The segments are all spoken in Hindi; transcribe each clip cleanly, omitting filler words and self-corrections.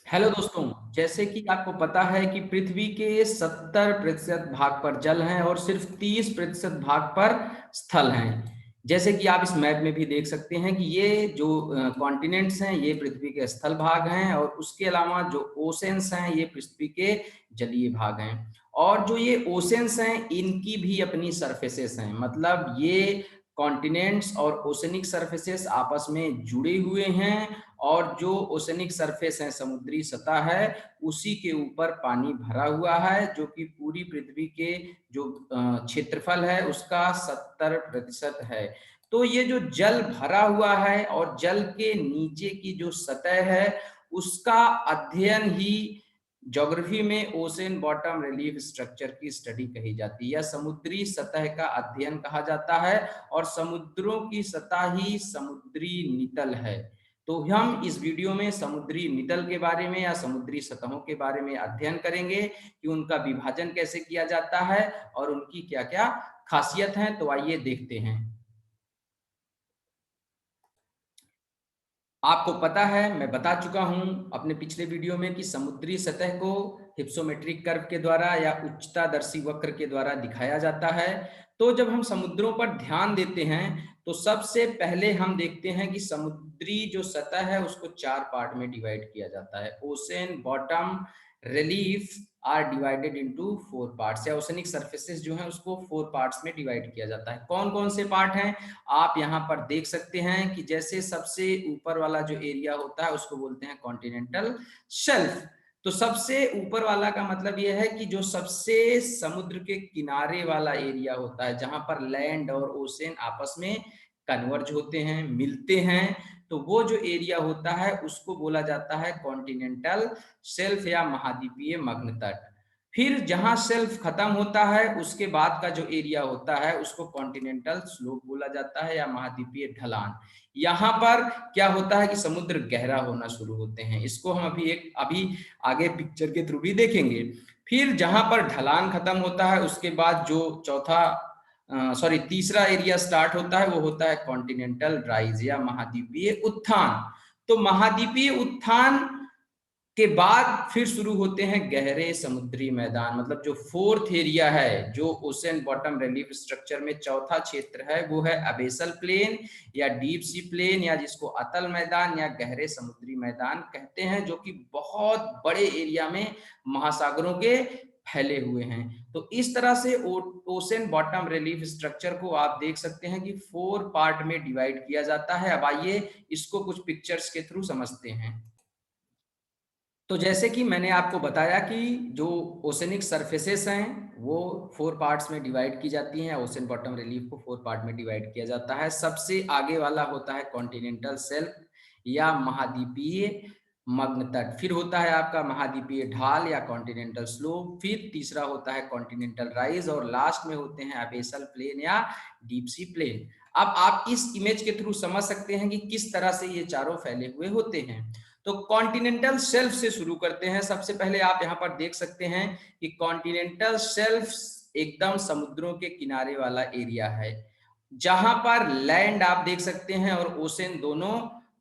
हेलो दोस्तों, जैसे कि आपको पता है कि पृथ्वी के 70% भाग पर जल हैं और सिर्फ 30% भाग पर स्थल हैं। जैसे कि आप इस मैप में भी देख सकते हैं कि ये जो कॉन्टिनेंट्स हैं ये पृथ्वी के स्थल भाग हैं और उसके अलावा जो ओशंस हैं ये पृथ्वी के जलीय भाग हैं। और जो ये ओशंस हैं इनकी भी अपनी सरफेसेस हैं, मतलब ये कॉन्टिनेंट्स और ओशनिक सरफेसेस आपस में जुड़े हुए हैं। और जो ओशनिक सरफेस है, समुद्री सतह है, उसी के ऊपर पानी भरा हुआ है, जो कि पूरी पृथ्वी के जो क्षेत्रफल है उसका 70% है। तो ये जो जल भरा हुआ है और जल के नीचे की जो सतह है उसका अध्ययन ही ज्योग्राफी में ओशन बॉटम रिलीफ स्ट्रक्चर की स्टडी कही जाती है, या समुद्री सतह का अध्ययन कहा जाता है। और समुद्रों की सतह ही समुद्री नितल है। तो हम इस वीडियो में समुद्री नितल के बारे में या समुद्री सतहों के बारे में अध्ययन करेंगे कि उनका विभाजन कैसे किया जाता है और उनकी क्या क्या खासियत है। तो आइए देखते हैं। आपको पता है, मैं बता चुका हूं अपने पिछले वीडियो में कि समुद्री सतह को हिप्सोमेट्रिक कर्व के द्वारा या उच्चतादर्शी वक्र के द्वारा दिखाया जाता है। तो जब हम समुद्रों पर ध्यान देते हैं तो सबसे पहले हम देखते हैं कि समुद्री जो सतह है उसको 4 पार्ट में डिवाइड किया जाता है। Ocean bottom relief are divided into 4 parts, या ओशनिक सरफेसेस जो हैं उसको 4 पार्ट्स में डिवाइड किया जाता है। कौन कौन से पार्ट हैं आप यहाँ पर देख सकते हैं कि जैसे सबसे ऊपर वाला जो एरिया होता है उसको बोलते हैं कॉन्टिनेंटल शेल्फ। तो सबसे ऊपर वाला का मतलब यह है कि जो सबसे समुद्र के किनारे वाला एरिया होता है, जहां पर लैंड और ओशन आपस में कन्वर्ज होते हैं, मिलते हैं, तो वो जो एरिया होता है उसको बोला जाता है कॉन्टिनेंटल शेल्फ या महाद्वीपीय मग्न तट। फिर जहां शेल्फ खत्म होता है उसके बाद का जो एरिया होता है उसको कॉन्टिनेंटल स्लोप बोला जाता है या महाद्वीपीय ढलान। यहाँ पर क्या होता है कि समुद्र गहरा होना शुरू होते हैं, इसको हम अभी आगे पिक्चर के थ्रू भी देखेंगे। फिर जहां पर ढलान खत्म होता है उसके बाद जो तीसरा एरिया स्टार्ट होता है वो होता है कॉन्टिनेंटल राइज या महाद्वीपीय उत्थान। तो महाद्वीपीय उत्थान के बाद फिर शुरू होते हैं गहरे समुद्री मैदान, मतलब जो फोर्थ एरिया है, जो ओशन बॉटम रिलीफ स्ट्रक्चर में चौथा क्षेत्र है, वो है अबेसल प्लेन या डीप सी प्लेन, या जिसको अतल मैदान या गहरे समुद्री मैदान कहते हैं, जो कि बहुत बड़े एरिया में महासागरों के फैले हुए हैं। तो इस तरह से ओशन बॉटम रिलीफ स्ट्रक्चर को आप देख सकते हैं कि 4 पार्ट में डिवाइड किया जाता है। अब आइए इसको कुछ पिक्चर्स के थ्रू समझते हैं। तो जैसे कि मैंने आपको बताया कि जो ओशनिक सरफेसेस हैं वो 4 पार्ट्स में डिवाइड की जाती हैं। ओशन बॉटम रिलीफ को 4 पार्ट में डिवाइड किया जाता है। सबसे आगे वाला होता है कॉन्टिनेंटल शेल्फ या महाद्वीपीय मग्न तट, फिर होता है आपका महाद्वीपीय ढाल या कॉन्टिनेंटल स्लोप, फिर तीसरा होता है कॉन्टिनेंटल राइज और लास्ट में होते हैं अबेसल प्लेन या डीप सी प्लेन। अब आप इस इमेज के थ्रू समझ सकते हैं कि किस तरह से ये चारों फैले हुए होते हैं। तो कॉन्टिनेंटल शेल्फ से शुरू करते हैं। सबसे पहले आप यहाँ पर देख सकते हैं कि कॉन्टिनेंटल शेल्फ एकदम समुद्रों के किनारे वाला एरिया है, जहां पर लैंड आप देख सकते हैं और ओशन दोनों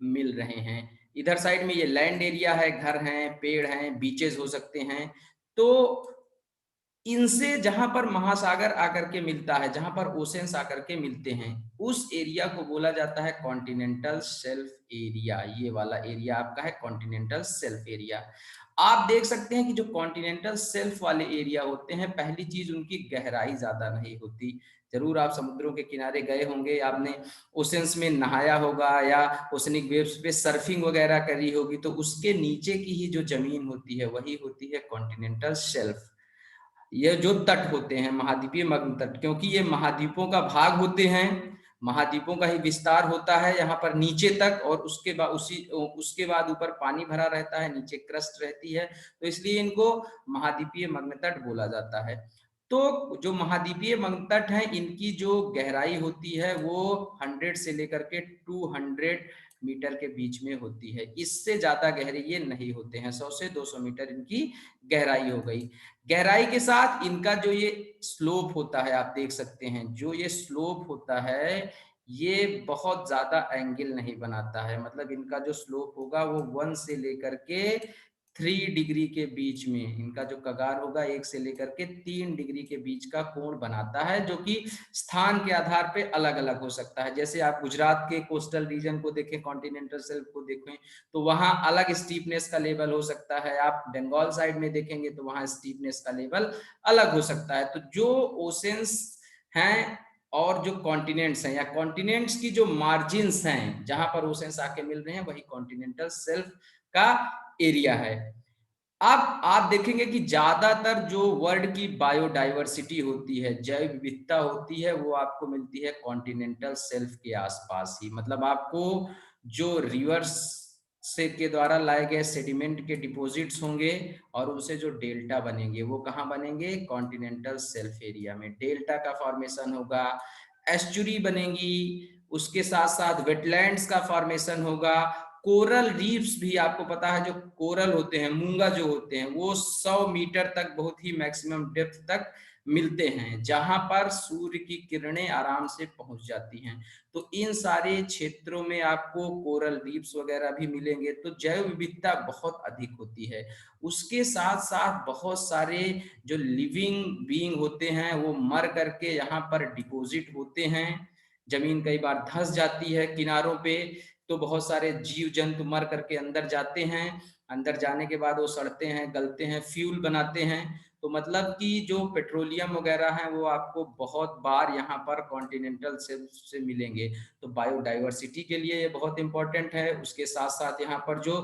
मिल रहे हैं। इधर साइड में ये लैंड एरिया है, घर हैं, पेड़ हैं, बीचेस हो सकते हैं। तो इनसे जहां पर महासागर आकर के मिलता है, जहां पर ओशंस आकर के मिलते हैं, उस एरिया को बोला जाता है कॉन्टिनेंटल शेल्फ एरिया। ये वाला एरिया आपका है कॉन्टिनेंटल शेल्फ एरिया। आप देख सकते हैं कि जो कॉन्टिनेंटल शेल्फ वाले एरिया होते हैं, पहली चीज उनकी गहराई ज्यादा नहीं होती। जरूर आप समुद्रों के किनारे गए होंगे, आपने ओशंस में नहाया होगा या ओशनिक वेव्स पे सर्फिंग वगैरह करी होगी, तो उसके नीचे की ही जो जमीन होती है वही होती है कॉन्टिनेंटल शेल्फ। ये जो तट होते हैं महाद्वीपीय मग्न तट, क्योंकि ये महाद्वीपों का भाग होते हैं, महाद्वीपों का ही विस्तार होता है यहाँ पर नीचे तक, और उसके बाद ऊपर पानी भरा रहता है, नीचे क्रस्ट रहती है, तो इसलिए इनको महाद्वीपीय मग्न तट बोला जाता है। तो जो महाद्वीपीय मग्न तट है इनकी जो गहराई होती है वो 100 से लेकर के 200 मीटर के बीच में होती है। इससे ज्यादा गहरे ये नहीं होते हैं, 100 से 200 मीटर इनकी गहराई हो गई। गहराई के साथ इनका जो ये स्लोप होता है, आप देख सकते हैं जो ये स्लोप होता है ये बहुत ज्यादा एंगल नहीं बनाता है, मतलब इनका जो स्लोप होगा वो 1 से लेकर के 3 डिग्री के बीच में, इनका जो कगार होगा 1 से लेकर के 3 डिग्री के बीच का कोण बनाता है, जो कि स्थान के आधार पे अलग अलग हो सकता है। जैसे आप गुजरात के कोस्टल रीजन को देखें, कॉन्टिनेंटल शेल्फ को देखें, तो वहां अलग स्टीपनेस का लेवल हो सकता है। आप बंगाल साइड में देखेंगे तो वहां स्टीपनेस का लेवल अलग हो सकता है। तो जो ओशंस हैं और जो कॉन्टिनेंट्स हैं, या कॉन्टिनेंट्स की जो मार्जिन्स हैं जहां पर ओशंस आके मिल रहे हैं, वही कॉन्टिनेंटल शेल्फ का एरिया है। अब आप देखेंगे कि ज्यादातर जो वर्ल्ड की बायोडाइवर्सिटी होती है, जैव विविधता होती है, वो आपको मिलती है कॉन्टिनेंटल शेल्फ के आसपास ही। मतलब आपको जो रिवर्स से के द्वारा लाए गए सेडिमेंट के डिपॉजिट्स होंगे और उनसे जो डेल्टा बनेंगे, वो कहाँ बनेंगे? कॉन्टिनेंटल शेल्फ एरिया में डेल्टा का फॉर्मेशन होगा, एस्चुरी बनेगी, उसके साथ साथ वेटलैंड्स का फॉर्मेशन होगा, कोरल रीफ्स भी। आपको पता है जो कोरल होते हैं, मूंगा जो होते हैं, वो 100 मीटर तक बहुत ही मैक्सिमम डेप्थ तक मिलते हैं, जहां पर सूर्य की किरणें आराम से पहुंच जाती हैं। तो इन सारे क्षेत्रों में आपको कोरल रीफ्स वगैरह भी मिलेंगे। तो जैव विविधता बहुत अधिक होती है। उसके साथ साथ बहुत सारे जो लिविंग बीइंग होते हैं, वो मर करके यहाँ पर डिपॉजिट होते हैं। जमीन कई बार धंस जाती है किनारों पे, तो बहुत सारे जीव जंतु मर करके अंदर जाते हैं। अंदर जाने के बाद वो सड़ते हैं, गलते हैं, फ्यूल बनाते हैं। तो मतलब कि जो पेट्रोलियम वगैरह है, वो आपको बहुत बार यहाँ पर कॉन्टिनेंटल से मिलेंगे। तो बायोडाइवर्सिटी के लिए ये बहुत इंपॉर्टेंट है। उसके साथ साथ यहाँ पर जो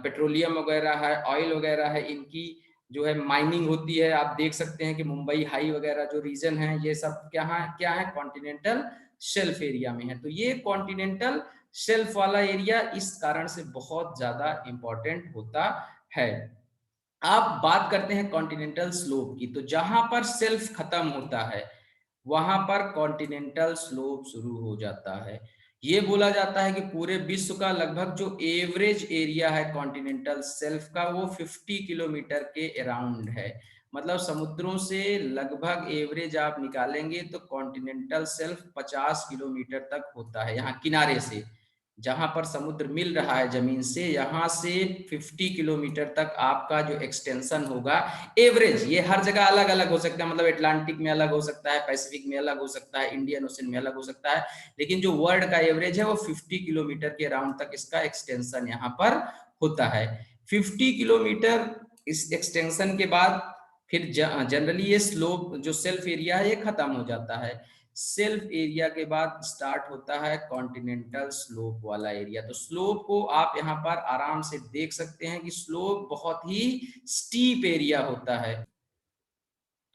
पेट्रोलियम वगैरह है, ऑयल वगैरह है, इनकी जो है माइनिंग होती है। आप देख सकते हैं कि मुंबई हाई वगैरह जो रीजन है, ये सब क्या है? कॉन्टिनेंटल शेल्फ एरिया में है। तो ये कॉन्टिनेंटल शेल्फ वाला एरिया इस कारण से बहुत ज्यादा इंपॉर्टेंट होता है। आप बात करते हैं कॉन्टिनेंटल स्लोप की, तो जहां पर शेल्फ खत्म होता है, वहां पर कॉन्टिनेंटल स्लोप शुरू हो जाता है। ये बोला जाता है कि पूरे विश्व का लगभग जो एवरेज एरिया है कॉन्टिनेंटल शेल्फ का, वो 50 किलोमीटर के अराउंड है। मतलब समुद्रों से लगभग एवरेज आप निकालेंगे तो कॉन्टिनेंटल शेल्फ 50 किलोमीटर तक होता है, यहाँ किनारे से, जहां पर समुद्र मिल रहा है जमीन से, यहां से 50 किलोमीटर तक आपका जो एक्सटेंशन होगा एवरेज। ये हर जगह अलग अलग हो सकता है, मतलब अटलांटिक में अलग हो सकता है, पैसिफिक में अलग हो सकता है, इंडियन ओशन में अलग हो सकता है, लेकिन जो वर्ल्ड का एवरेज है वो 50 किलोमीटर के अराउंड तक इसका एक्सटेंशन यहाँ पर होता है। 50 किलोमीटर इस एक्सटेंशन के बाद फिर जनरली ये स्लोप जो सेल्फ एरिया है ये खत्म हो जाता है। सेल्फ एरिया के बाद स्टार्ट होता है कॉन्टिनेंटल स्लोप वाला एरिया। तो स्लोप को आप यहाँ पर आराम से देख सकते हैं कि स्लोप बहुत ही स्टीप एरिया होता है।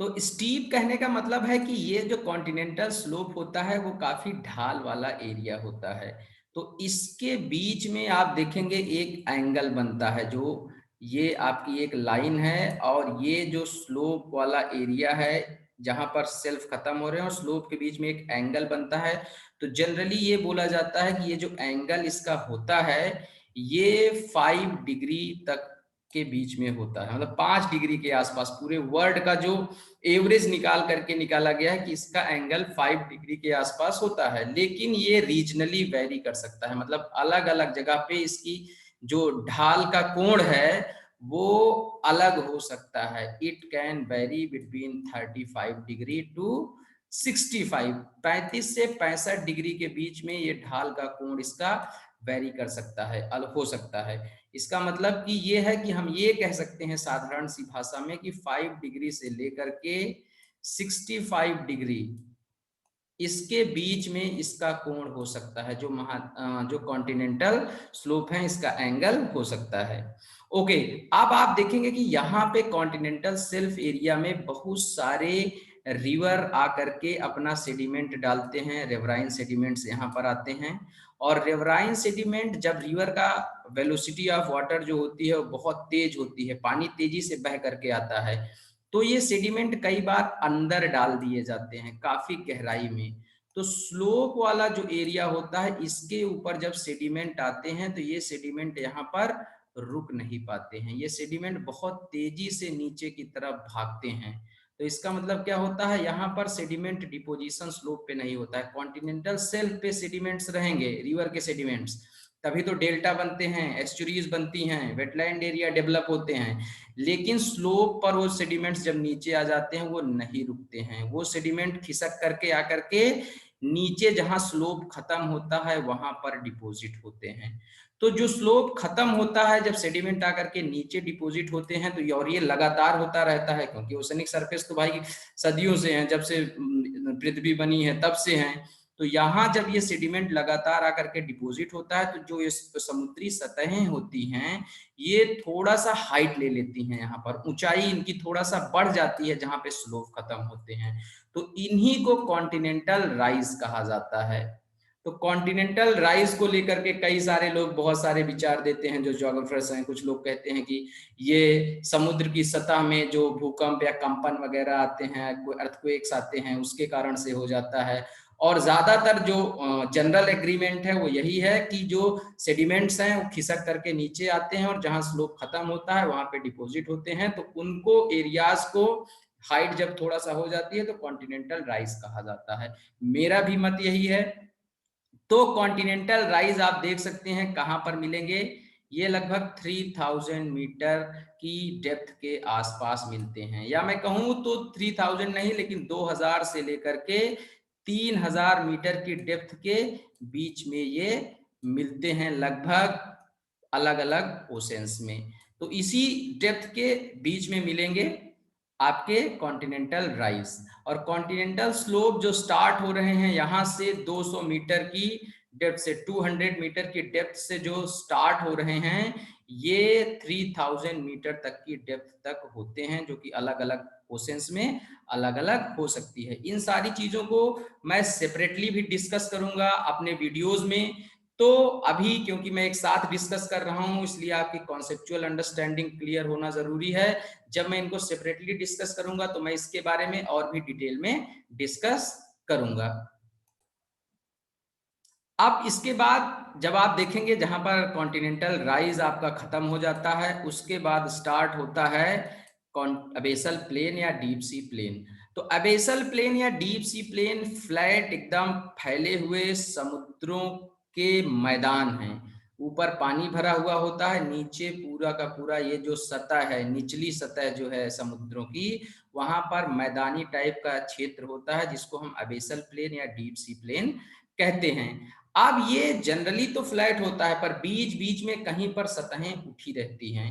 तो स्टीप कहने का मतलब है कि ये जो कॉन्टिनेंटल स्लोप होता है वो काफी ढाल वाला एरिया होता है। तो इसके बीच में आप देखेंगे एक एंगल बनता है, जो ये आपकी एक लाइन है, और ये जो स्लोप वाला एरिया है जहां पर सेल्फ खत्म हो रहे हैं और स्लोप के बीच में एक एंगल बनता है। तो जनरली ये बोला जाता है कि ये जो एंगल इसका होता है, ये 5 डिग्री तक के बीच में होता है। मतलब 5 डिग्री के आसपास पूरे वर्ल्ड का जो एवरेज निकाल करके निकाला गया है कि इसका एंगल 5 डिग्री के आसपास होता है। लेकिन ये रीजनली वेरी कर सकता है, मतलब अलग अलग जगह पे इसकी जो ढाल का कोण है वो अलग हो सकता है। It can vary between 35 degree to 65, 35 से 65 डिग्री के बीच में ये ढाल का कोण इसका वेरी कर सकता है, अलग हो सकता है। इसका मतलब कि ये है कि हम ये कह सकते हैं साधारण सी भाषा में कि 5 डिग्री से लेकर के 65 डिग्री, इसके बीच में इसका कोण हो सकता है। जो कॉन्टिनेंटल स्लोप है इसका एंगल हो सकता है। ओके, अब आप देखेंगे कि यहाँ पे कॉन्टिनेंटल शेल्फ एरिया में बहुत सारे रिवर आकर के अपना सेडिमेंट डालते हैं। रिवराइन सेडिमेंट्स यहाँ पर आते हैं, और रिवराइन सेडिमेंट जब रिवर का वेलोसिटी ऑफ वाटर जो होती है वो बहुत तेज होती है, पानी तेजी से बह करके आता है, तो ये सेडिमेंट कई बार अंदर डाल दिए जाते हैं काफी गहराई में। तो स्लोप वाला जो एरिया होता है इसके ऊपर जब सेडिमेंट आते हैं तो ये सेडिमेंट यहाँ पर रुक नहीं पाते हैं, ये सेडिमेंट बहुत तेजी से नीचे की तरफ भागते हैं। तो इसका मतलब क्या होता है, यहाँ पर सेडिमेंट डिपोजिशन स्लोप पे नहीं होता है, कॉन्टिनेंटल शेल्फ पे सेडिमेंट्स रहेंगे, रिवर के सेडिमेंट्स, तभी तो डेल्टा बनते हैं, एस्चुरीज बनती हैं, वेटलैंड एरिया डेवलप होते हैं। लेकिन स्लोप पर वो सेडिमेंट्स जब नीचे आ जाते हैं वो नहीं रुकते हैं, वो सेडिमेंट खिसक करके आकर के नीचे जहां स्लोप खत्म होता है वहां पर डिपॉजिट होते हैं। तो जो स्लोप खत्म होता है जब सेडिमेंट आकर के नीचे डिपॉजिट होते हैं, तो और ये लगातार होता रहता है, क्योंकि ओशनिक सरफेस तो भाई सदियों से हैं, जब से पृथ्वी बनी है तब से हैं। तो यहाँ जब ये सेडिमेंट लगातार आकर के डिपॉजिट होता है, तो जो ये समुद्री सतहें होती हैं ये थोड़ा सा हाइट ले लेती हैं, यहाँ पर ऊंचाई इनकी थोड़ा सा बढ़ जाती है जहां पे स्लोप खत्म होते हैं। तो इन्हीं को कॉन्टिनेंटल राइज कहा जाता है। तो कॉन्टिनेंटल राइज को लेकर के कई सारे लोग बहुत सारे विचार देते हैं, जो ज्योग्राफर्स हैं। कुछ लोग कहते हैं कि ये समुद्र की सतह में जो भूकंप या कंपन वगैरह आते हैं, कोई अर्थक्वेक्स आते हैं, उसके कारण से हो जाता है। और ज्यादातर जो जनरल एग्रीमेंट है वो यही है कि जो सेडिमेंट्स हैं वो खिसक करके नीचे आते हैं और जहां स्लोप खत्म होता है वहां पे डिपॉजिट होते हैं, तो उनको एरियाज को हाइट जब थोड़ा सा हो जाती है तो कॉन्टिनेंटल राइज कहा जाता है। मेरा भी मत यही है। तो कॉन्टिनेंटल राइज आप देख सकते हैं कहां पर मिलेंगे, ये लगभग 3000 मीटर की डेप्थ के आसपास मिलते हैं, या मैं कहूं तो 3000 नहीं लेकिन 2000 से लेकर के 3000 मीटर की डेप्थ के बीच में ये मिलते हैं लगभग, अलग अलग ओशंस में। तो इसी डेप्थ के बीच में मिलेंगे आपके कॉन्टिनेंटल राइज। और कॉन्टिनेंटल स्लोप जो स्टार्ट हो रहे हैं यहाँ से 200 मीटर की डेप्थ से, 200 मीटर की डेप्थ से जो स्टार्ट हो रहे हैं, ये 3000 मीटर तक की डेप्थ तक होते हैं, जो कि अलग अलग ओशंस में अलग अलग हो सकती है। इन सारी चीजों को मैं सेपरेटली भी डिस्कस करूंगा अपने वीडियोज में। तो अभी क्योंकि मैं एक साथ डिस्कस कर रहा हूं, इसलिए आपकी कॉन्सेप्चुअल अंडरस्टैंडिंग क्लियर होना जरूरी है। जब मैं इनको सेपरेटली डिस्कस करूंगा तो मैं इसके बारे में और भी डिटेल में डिस्कस करूंगा। अब इसके बाद जब आप देखेंगे जहां पर कॉन्टिनेंटल राइज आपका खत्म हो जाता है, उसके बाद स्टार्ट होता है अबेसल प्लेन या डीप सी प्लेन। तो अबेसल प्लेन या डीप सी प्लेन फ्लैट एकदम फैले हुए समुद्रों के मैदान हैं। ऊपर पानी भरा हुआ होता है, नीचे पूरा का पूरा ये जो सतह है, निचली सतह जो है समुद्रों की, वहां पर मैदानी टाइप का क्षेत्र होता है जिसको हम अबेसल प्लेन या डीप सी प्लेन कहते हैं। अब ये जनरली तो फ्लैट होता है, पर बीच बीच में कहीं पर सतहें उठी रहती हैं।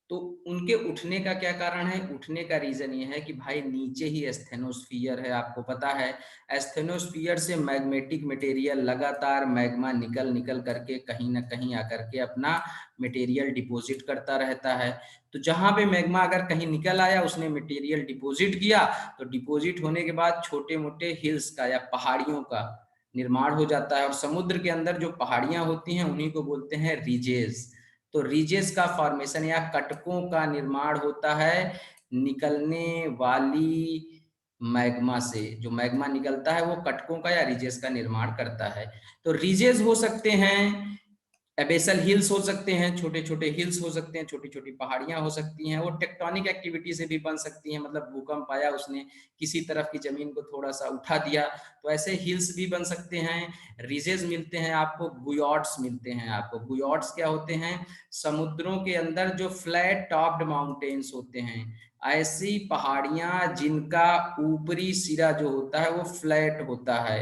तो उनके उठने का क्या कारण है? उठने का रीजन ये है कि भाई नीचे ही एस्थेनोस्फियर है, आपको पता है। एस्थेनोस्फियर से मैग्मेटिक मटेरियल लगातार मैग्मा निकल निकल करके कहीं ना कहीं आकर के अपना मटेरियल डिपॉजिट करता रहता है। तो जहां पे मैग्मा अगर कहीं निकल आया, उसने मटेरियल डिपॉजिट किया, तो डिपॉजिट होने के बाद छोटे मोटे हिल्स का या पहाड़ियों का निर्माण हो जाता है। और समुद्र के अंदर जो पहाड़ियां होती हैं उन्हीं को बोलते हैं रिजेस। तो रिजेस का फॉर्मेशन या कटकों का निर्माण होता है निकलने वाली मैग्मा से। जो मैग्मा निकलता है वो कटकों का या रिजेस का निर्माण करता है। तो रिजेस हो सकते हैं, एबेसल हिल्स हो सकते हैं, छोटे छोटे हिल्स हो सकते हैं, छोटी छोटी पहाड़ियां हो सकती हैं। वो टेक्टोनिक एक्टिविटी से भी बन सकती हैं, मतलब भूकंप आया उसने किसी तरफ की जमीन को थोड़ा सा उठा दिया, तो ऐसे हिल्स भी बन सकते हैं। रिजेस मिलते हैं आपको, गुयॉट्स मिलते हैं आपको। गुयॉट्स क्या होते हैं? समुद्रों के अंदर जो फ्लैट टॉप्ड माउंटेन्स होते हैं, ऐसी पहाड़ियां जिनका ऊपरी सिरा जो होता है वो फ्लैट होता है,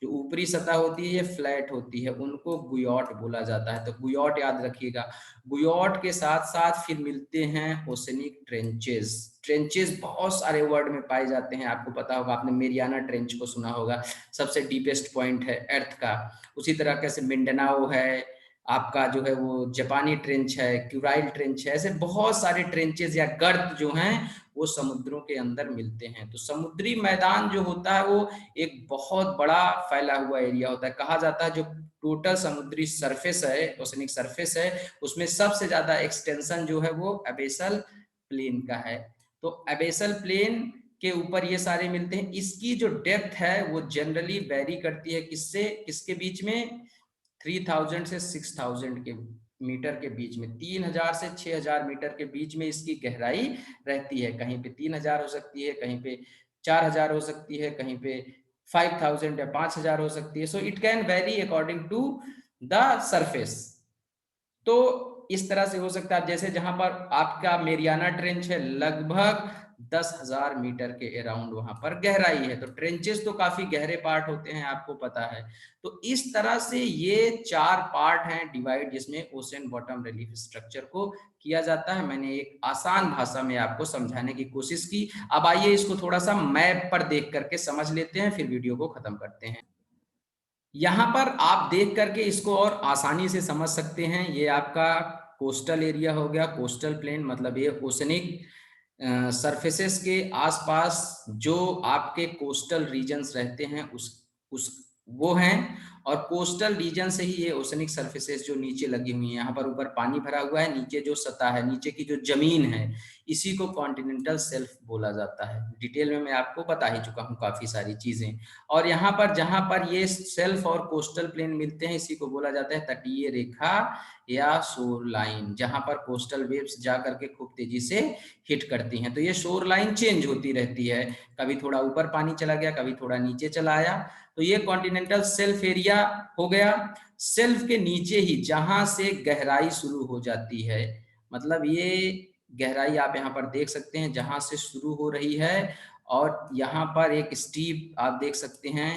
जो ऊपरी सतह होती है ये फ्लैट होती है, उनको गुयॉट बोला जाता है। तो गुयॉट याद रखिएगा। गुयॉट के साथ साथ फिर मिलते हैं ओशनिक ट्रेंचेस। ट्रेंचेस बहुत सारे वर्ड में पाए जाते हैं, आपको पता होगा, आपने मेरियाना ट्रेंच को सुना होगा, सबसे डीपेस्ट पॉइंट है अर्थ का। उसी तरह कैसे मिंडनाओ है आपका, जो है वो जापानी ट्रेंच है, क्यूराइल ट्रेंच है, ऐसे बहुत सारे ट्रेंचेस या गर्त जो हैं वो समुद्रों के अंदर मिलते हैं। तो समुद्री मैदान जो होता है वो एक बहुत बड़ा फैला हुआ एरिया होता है। कहा जाता है जो टोटल समुद्री सरफेस है, ओशनिक सरफेस है, उसमें सबसे ज्यादा एक्सटेंशन जो है वो एबेसल प्लेन का है। तो एबेसल प्लेन के ऊपर ये सारे मिलते हैं। इसकी जो डेप्थ है वो जनरली वेरी करती है, किससे किसके बीच में? 3000 से 6000 के मीटर के बीच में, 3000 से 6000 मीटर के बीच में इसकी गहराई रहती है। कहीं पे 3000 हो सकती है, कहीं पे 4000 हो सकती है, कहीं पे 5000 या 5000 हो सकती है। So it can vary according to the surface. तो इस तरह से हो सकता है, जैसे जहां पर आपका मेरियाना ट्रेंच है, लगभग 10,000 मीटर के अराउंड वहां पर गहराई है। तो ट्रेंचेस तो काफी गहरे पार्ट होते हैं, आपको पता है। तो इस तरह से ये 4 पार्ट हैं डिवाइड, जिसमें ओशन बॉटम रिलीफ स्ट्रक्चर को किया जाता है। मैंने एक आसान भाषा में आपको समझाने की कोशिश की। अब आइए इसको थोड़ा सा मैप पर देख करके समझ लेते हैं, फिर वीडियो को खत्म करते हैं। यहाँ पर आप देख करके इसको और आसानी से समझ सकते हैं। ये आपका कोस्टल एरिया हो गया, कोस्टल प्लेन, मतलब ये ओशनिक सरफेसेस के आसपास जो आपके कोस्टल रीजन्स रहते हैं उस वो हैं। और कोस्टल रीजन से ही ये ओशनिक सरफेसेस जो नीचे लगी हुई हैं, यहाँ पर ऊपर पानी भरा हुआ है, नीचे जो सतह है, नीचे की जो जमीन है, इसी को कॉन्टिनेंटल शेल्फ बोला जाता है। डिटेल में मैं आपको बता ही चुका हूँ काफी सारी चीजें। और यहाँ पर जहां पर ये शेल्फ और कोस्टल प्लेन मिलते हैं, इसी को बोला जाता है तटीय रेखा या शोर लाइन, जहां पर कोस्टल वेव्स जा करके खूब तेजी से हिट करती हैं। तो ये शोर लाइन चेंज होती रहती है, कभी थोड़ा ऊपर पानी चला गया, कभी थोड़ा नीचे चला आया। तो ये कॉन्टिनेंटल शेल्फ एरिया हो गया। शेल्फ के नीचे ही जहां से गहराई शुरू हो जाती है, मतलब ये गहराई आप यहाँ पर देख सकते हैं जहां से शुरू हो रही है, और यहाँ पर एक स्टीप आप देख सकते हैं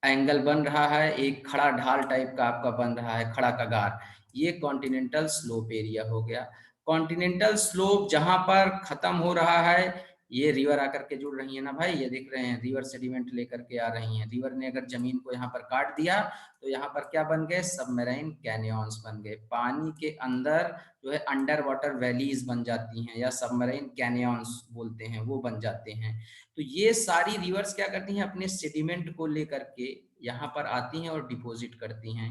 एंगल बन रहा है, एक खड़ा ढाल टाइप का आपका बन रहा है, खड़ा कगार। ये कॉन्टिनेंटल स्लोप एरिया हो गया। कॉन्टिनेंटल स्लोप जहां पर खत्म हो रहा है, ये रिवर आकर के जुड़ रही है ना भाई, ये दिख रहे हैं रिवर सेडिमेंट लेकर के आ रही हैं। रिवर ने अगर जमीन को यहाँ पर काट दिया, तो यहाँ पर क्या बन गए, सबमरीन कैनियंस बन गए। पानी के अंदर जो है अंडर वाटर वैलीज बन जाती हैं, या सबमरीन कैनियंस बोलते हैं, वो बन जाते हैं। तो ये सारी रिवर्स क्या करती हैं, अपने सेडिमेंट को लेकर के यहाँ पर आती हैं और डिपॉजिट करती हैं।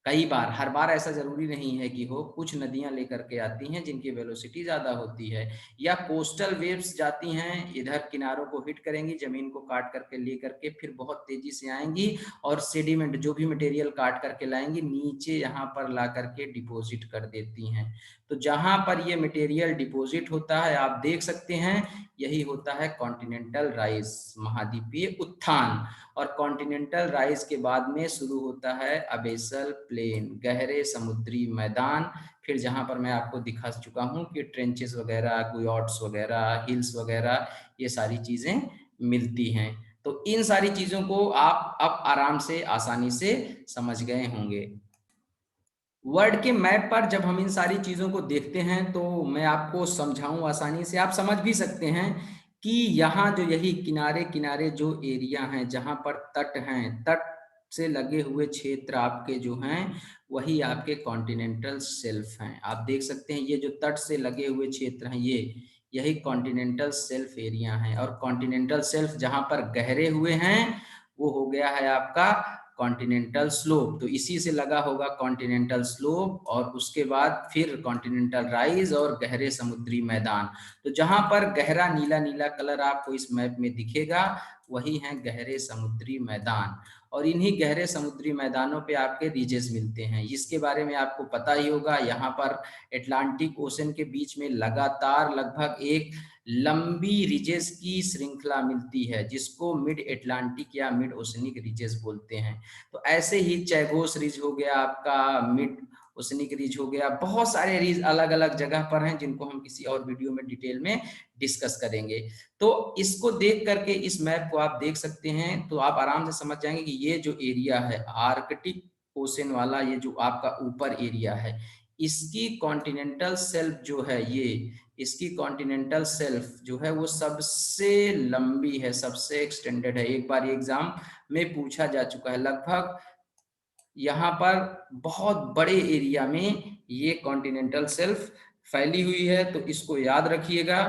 कई बार, हर बार ऐसा जरूरी नहीं है कि हो, कुछ नदियां लेकर के आती हैं जिनकी वेलोसिटी ज्यादा होती है, या कोस्टल वेव्स जाती हैं इधर, किनारों को हिट करेंगी, जमीन को काट करके लेकर के फिर बहुत तेजी से आएंगी और सेडिमेंट जो भी मटेरियल काट करके लाएंगी नीचे यहाँ पर ला करके डिपॉजिट कर देती हैं। तो जहां पर ये मटेरियल डिपॉजिट होता है, आप देख सकते हैं, यही होता है कॉन्टिनेंटल राइज, महाद्वीपीय उत्थान। और कॉन्टिनेंटल राइज के बाद में शुरू होता है अबेसल प्लेन, गहरे समुद्री मैदान। फिर जहां पर मैं आपको दिखा चुका हूं कि ट्रेंचेस वगैरह, गुयॉट्स वगैरह, हिल्स वगैरह, ये सारी चीजें मिलती हैं। तो इन सारी चीजों को आप अब आराम से, आसानी से समझ गए होंगे। वर्ल्ड के मैप पर जब हम इन सारी चीजों को देखते हैं, तो मैं आपको समझाऊं आसानी से, आप समझ भी सकते हैं कि यहाँ जो यही किनारे किनारे जो एरिया हैं, जहां पर तट हैं, तट से लगे हुए क्षेत्र आपके जो हैं, वही आपके कॉन्टिनेंटल शेल्फ हैं। आप देख सकते हैं ये जो तट से लगे हुए क्षेत्र हैं, ये यही कॉन्टिनेंटल शेल्फ एरिया हैं। और कॉन्टिनेंटल शेल्फ जहां पर गहरे हुए हैं, वो हो गया है आपका कॉन्टिनेंटल स्लोप। तो इसी से लगा होगा कॉन्टिनेंटल स्लोप, और उसके बाद फिर कॉन्टिनेंटल राइज और गहरे समुद्री मैदान। तो जहां पर गहरा नीला नीला कलर आपको इस मैप में दिखेगा, वही हैं गहरे समुद्री मैदान। और इन्हीं गहरे समुद्री मैदानों पे आपके रीजेस मिलते हैं। इसके बारे में आपको पता ही होगा, यहाँ पर अटलांटिक ओशन के बीच में लगातार लगभग एक लंबी रिजेस की श्रृंखला मिलती है, जिसको मिड अटलांटिक या मिड ओशनिक रिजेस बोलते हैं। तो ऐसे ही चैगोस रिज हो गया आपका, मिड ओशनिक रिज हो गया, बहुत सारे रिज अलग अलग जगह पर हैं, जिनको हम किसी और वीडियो में डिटेल में डिस्कस करेंगे। तो इसको देख करके, इस मैप को आप देख सकते हैं, तो आप आराम से समझ जाएंगे कि ये जो एरिया है आर्कटिक ओशन वाला, ये जो आपका ऊपर एरिया है, इसकी कॉन्टिनेंटल शेल्फ जो है, ये इसकी कॉन्टिनेंटल शेल्फ जो है वो सबसे लंबी है, सबसे एक्सटेंडेड है। एक बार एग्जाम में पूछा जा चुका है। लगभग यहाँ पर बहुत बड़े एरिया में ये कॉन्टिनेंटल शेल्फ फैली हुई है, तो इसको याद रखिएगा।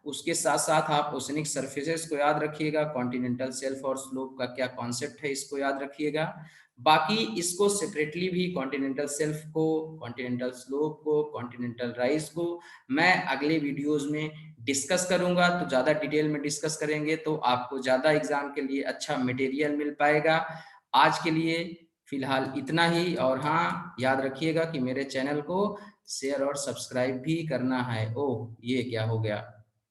उसके साथ साथ आप ओशनिक सरफेसेस को याद रखिएगा, कॉन्टिनेंटल शेल्फ और स्लोप का क्या कॉन्सेप्ट है, इसको याद रखिएगा। बाकी इसको सेपरेटली भी, कॉन्टिनेंटल शेल्फ को, कॉन्टिनेंटल स्लोप को, कॉन्टिनेंटल राइज को, मैं अगले वीडियोस में डिस्कस करूंगा। तो ज्यादा डिटेल में डिस्कस करेंगे तो आपको ज्यादा एग्जाम के लिए अच्छा मटेरियल मिल पाएगा। आज के लिए फिलहाल इतना ही। और हाँ, याद रखिएगा कि मेरे चैनल को शेयर और सब्सक्राइब भी करना है। ओह, ये क्या हो गया,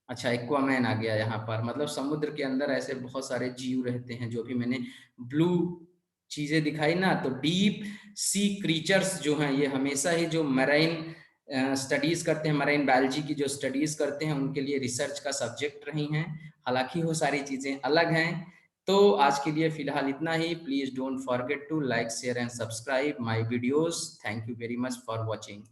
अच्छा एक्वामैन आ गया यहाँ पर। मतलब समुद्र के अंदर ऐसे बहुत सारे जीव रहते हैं, जो भी मैंने ब्लू चीजें दिखाई ना, तो डीप सी क्रीचर्स जो हैं, ये हमेशा ही जो मरीन स्टडीज करते हैं, मरीन बायोलॉजी की जो स्टडीज करते हैं, उनके लिए रिसर्च का सब्जेक्ट रही हैं। हालांकि वो सारी चीजें अलग हैं। तो आज के लिए फिलहाल इतना ही। Please don't forget to like, share and subscribe my videos. Thank you very much for watching.